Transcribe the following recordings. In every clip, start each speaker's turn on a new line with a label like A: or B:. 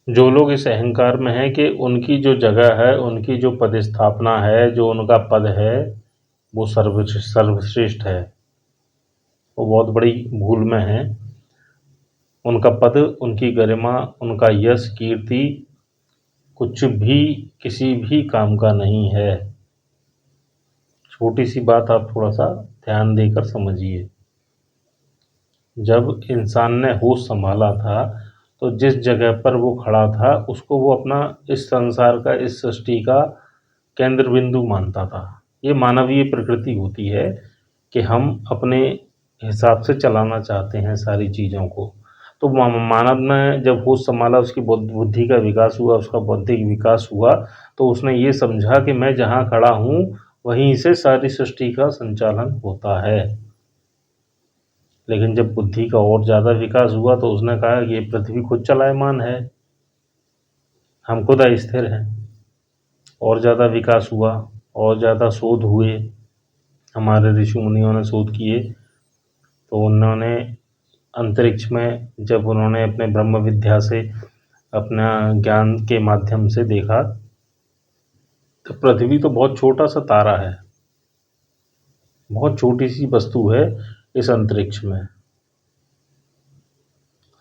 A: जो लोग इस अहंकार में हैं कि उनकी जो जगह है, उनकी जो पदस्थापना है, जो उनका पद है, वो सर्वश्रेष्ठ है, वो बहुत बड़ी भूल में हैं। उनका पद, उनकी गरिमा, उनका यश, कीर्ति कुछ भी किसी भी काम का नहीं है। छोटी सी बात आप थोड़ा-सा ध्यान देकर समझिए। जब इंसान ने होश सँभाला था, तो जिस जगह पर वो खड़ा था, उसको वो अपना इस संसार का, इस सृष्टि का केंद्र बिंदु मानता था। ये मानवीय प्रकृति होती है कि हम अपने हिसाब से चलाना चाहते हैं सारी चीज़ों को। तो मानव ने जब होश संभाला, उसकी बुद्धि का विकास हुआ, उसका बौद्धिक विकास हुआ, तो उसने ये समझा कि मैं जहाँ खड़ा हूँ, वहीं से सारी सृष्टि का संचालन होता है। लेकिन जब बुद्धि का और ज़्यादा विकास हुआ, तो उसने कहा ये पृथ्वी खुद चलायमान है, हम खुद अस्थिर हैं। और ज़्यादा विकास हुआ, और ज़्यादा शोध हुए, हमारे ऋषि मुनियों ने शोध किए, तो उन्होंने अंतरिक्ष में जब उन्होंने अपने ब्रह्म विद्या से अपना ज्ञान के माध्यम से देखा, तो पृथ्वी तो बहुत छोटा सा तारा है, बहुत छोटी सी वस्तु है इस अंतरिक्ष में।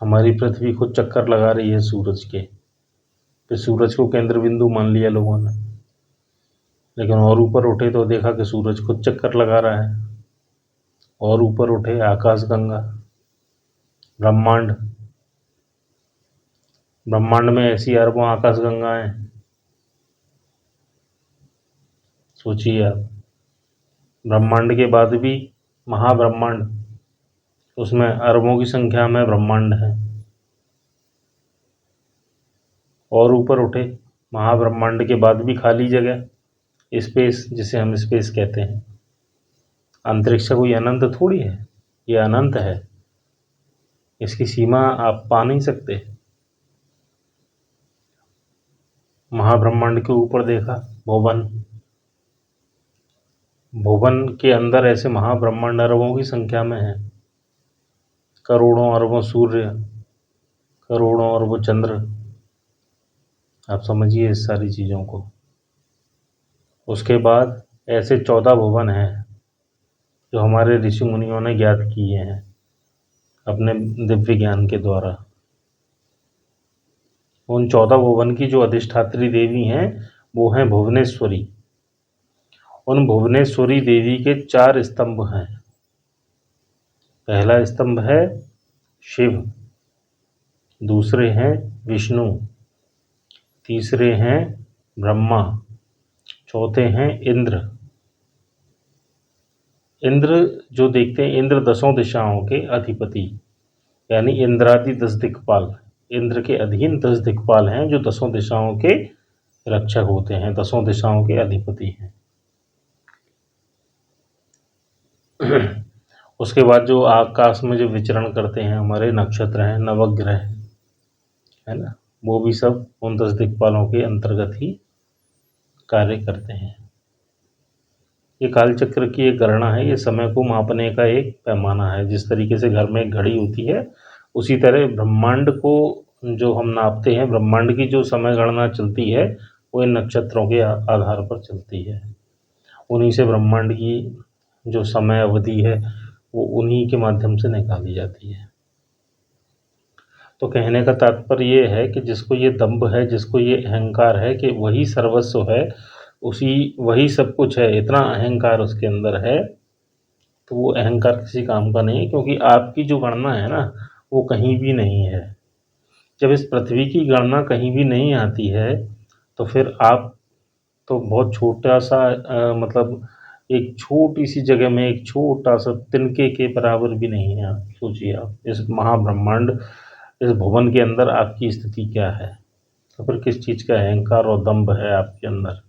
A: हमारी पृथ्वी खुद चक्कर लगा रही है सूरज के, फिर सूरज को केंद्र बिंदु मान लिया लोगों ने। लेकिन और ऊपर उठे तो देखा कि सूरज खुद चक्कर लगा रहा है। और ऊपर उठे, आकाशगंगा, ब्रह्मांड, ब्रह्मांड में ऐसी अरबों आकाशगंगाएं, सोचिए आप। ब्रह्मांड के बाद भी महाब्रह्मांड, उसमें अरबों की संख्या में ब्रह्मांड है। और ऊपर उठे, महाब्रह्मांड के बाद भी खाली जगह, स्पेस, जिसे हम स्पेस कहते हैं। अंतरिक्ष कोई अनंत थोड़ी है, ये अनंत है, इसकी सीमा आप पा नहीं सकते। महाब्रह्मांड के ऊपर देखा, भुवन, भुवन के अंदर ऐसे महाब्रह्मांड अरबों की संख्या में है। करोड़ों अरबों सूर्य, करोड़ों अरबों चंद्र, आप समझिए इस सारी चीज़ों को। उसके बाद ऐसे 14 भुवन हैं जो हमारे ऋषि मुनियों ने ज्ञात किए हैं अपने दिव्य ज्ञान के द्वारा। उन 14 भुवन की जो अधिष्ठात्री देवी हैं, वो हैं भुवनेश्वरी। उन भुवनेश्वरी देवी के 4 स्तंभ हैं। पहला स्तंभ है शिव, दूसरे हैं विष्णु, तीसरे हैं ब्रह्मा, चौथे हैं इंद्र। इंद्र जो देखते हैं, इंद्र 10 दिशाओं के अधिपति, यानी इंद्रादि 10 दिक्पाल, इंद्र के अधीन 10 दिक्पाल हैं जो 10 दिशाओं के रक्षक होते हैं, 10 दिशाओं के अधिपति हैं। उसके बाद जो आकाश में जो विचरण करते हैं हमारे नक्षत्र हैं, नवग्रह, है ना, वो भी सब उन 10 दिक्पालों के अंतर्गत ही कार्य करते हैं। ये कालचक्र की एक गणना है, ये समय को मापने का एक पैमाना है। जिस तरीके से घर में एक घड़ी होती है, उसी तरह ब्रह्मांड को जो हम नापते हैं, ब्रह्मांड की जो समय गणना चलती है, वो इन नक्षत्रों के आधार पर चलती है। उन्हीं से ब्रह्मांड की जो समय अवधि है, वो उन्हीं के माध्यम से निकाली जाती है। तो कहने का तात्पर्य ये है कि जिसको ये दंभ है, जिसको ये अहंकार है कि वही सर्वस्व है, उसी वही सब कुछ है, इतना अहंकार उसके अंदर है, तो वो अहंकार किसी काम का नहीं है, क्योंकि आपकी जो गणना है ना, वो कहीं भी नहीं है। जब इस पृथ्वी की गणना कहीं भी नहीं आती है, तो फिर आप तो बहुत छोटा सा मतलब एक छोटी सी जगह में एक छोटा सा तिनके के बराबर भी नहीं है। आप सोचिए, आप इस महाब्रह्मांड, इस भुवन के अंदर आपकी स्थिति क्या है, तो फिर किस चीज़ का अहंकार और दंभ है आपके अंदर।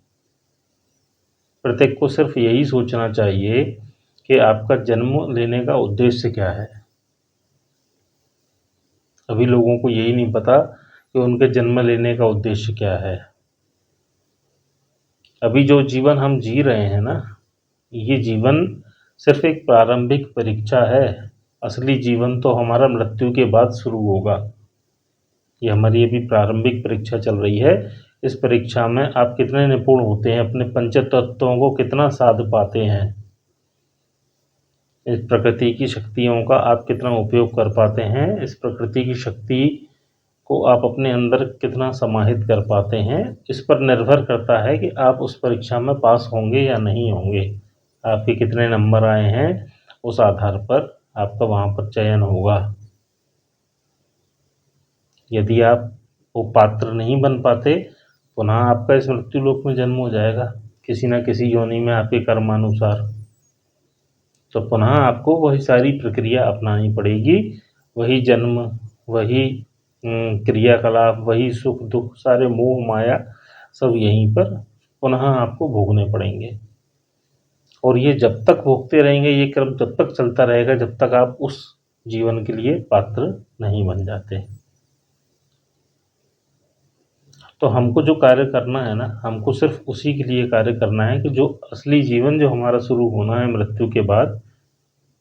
A: प्रत्येक को सिर्फ यही सोचना चाहिए कि आपका जन्म लेने का उद्देश्य क्या है। अभी लोगों को यही नहीं पता कि उनके जन्म लेने का उद्देश्य क्या है। अभी जो जीवन हम जी रहे हैं ना, ये जीवन सिर्फ एक प्रारंभिक परीक्षा है। असली जीवन तो हमारा मृत्यु के बाद शुरू होगा। ये हमारी अभी प्रारंभिक परीक्षा चल रही है। इस परीक्षा में आप कितने निपुण होते हैं, अपने पंचतत्वों को कितना साध पाते हैं, इस प्रकृति की शक्तियों का आप कितना उपयोग कर पाते हैं, इस प्रकृति की शक्ति को आप अपने अंदर कितना समाहित कर पाते हैं, इस पर निर्भर करता है कि आप उस परीक्षा में पास होंगे या नहीं होंगे। आपके कितने नंबर आए हैं, उस आधार पर आपका वहाँ पर चयन होगा। यदि आप वो पात्र नहीं बन पाते, पुनः आपका इस मृत्युलोक में जन्म हो जाएगा, किसी न किसी योनि में आपके कर्मानुसार। तो पुनः आपको वही सारी प्रक्रिया अपनानी पड़ेगी, वही जन्म, वही क्रियाकलाप, वही सुख दुख, सारे मोह माया सब यहीं पर पुनः आपको भोगने पड़ेंगे। और ये जब तक भोगते रहेंगे, ये क्रम तब तक चलता रहेगा जब तक आप उस जीवन के लिए पात्र नहीं बन जाते। तो हमको जो कार्य करना है ना, हमको सिर्फ उसी के लिए कार्य करना है कि जो असली जीवन जो हमारा शुरू होना है मृत्यु के बाद,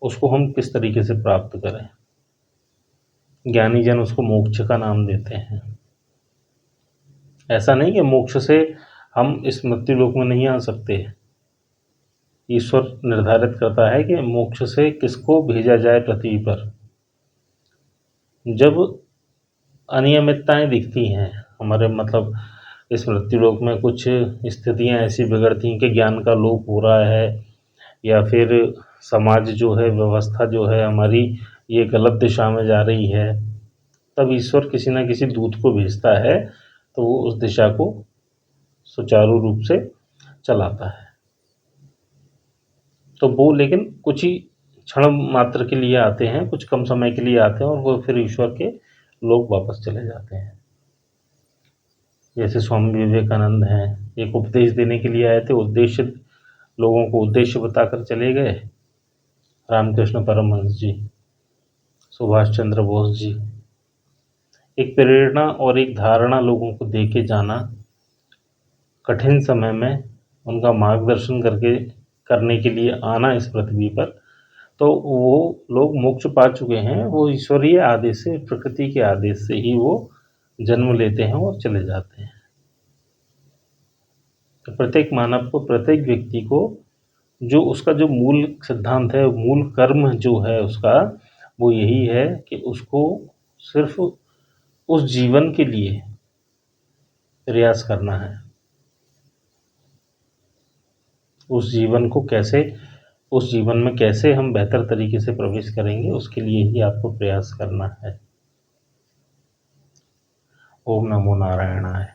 A: उसको हम किस तरीके से प्राप्त करें। ज्ञानी जन उसको मोक्ष का नाम देते हैं। ऐसा नहीं कि मोक्ष से हम इस मृत्यु लोक में नहीं आ सकते। ईश्वर निर्धारित करता है कि मोक्ष से किसको भेजा जाए पृथ्वी पर। जब अनियमितताएं दिखती हैं हमारे, मतलब इस मृत्यु लोक में कुछ स्थितियां ऐसी बिगड़ती हैं कि ज्ञान का लोप हो रहा है, या फिर समाज जो है, व्यवस्था जो है हमारी, ये गलत दिशा में जा रही है, तब ईश्वर किसी न किसी दूत को भेजता है, तो वो उस दिशा को सुचारू रूप से चलाता है। तो वो लेकिन कुछ ही क्षण मात्र के लिए आते हैं, कुछ कम समय के लिए आते हैं, और वो फिर ईश्वर के लोग वापस चले जाते हैं। जैसे स्वामी विवेकानंद हैं, एक उपदेश देने के लिए आए थे, उद्देश्य, लोगों को उद्देश्य बताकर चले गए। रामकृष्ण परमहंस जी, सुभाष चंद्र बोस जी, एक प्रेरणा और एक धारणा लोगों को दे के जाना, कठिन समय में उनका मार्गदर्शन करने के लिए आना इस पृथ्वी पर। तो वो लोग मोक्ष पा चुके हैं, वो ईश्वरीय आदेश से, प्रकृति के आदेश से ही वो जन्म लेते हैं और चले जाते हैं। तो प्रत्येक मानव को, प्रत्येक व्यक्ति को, जो उसका जो मूल सिद्धांत है, मूल कर्म जो है उसका, वो यही है कि उसको सिर्फ उस जीवन के लिए प्रयास करना है। उस जीवन को कैसे, उस जीवन में कैसे हम बेहतर तरीके से प्रवेश करेंगे, उसके लिए ही आपको प्रयास करना है। ओम नमो नारायणाय।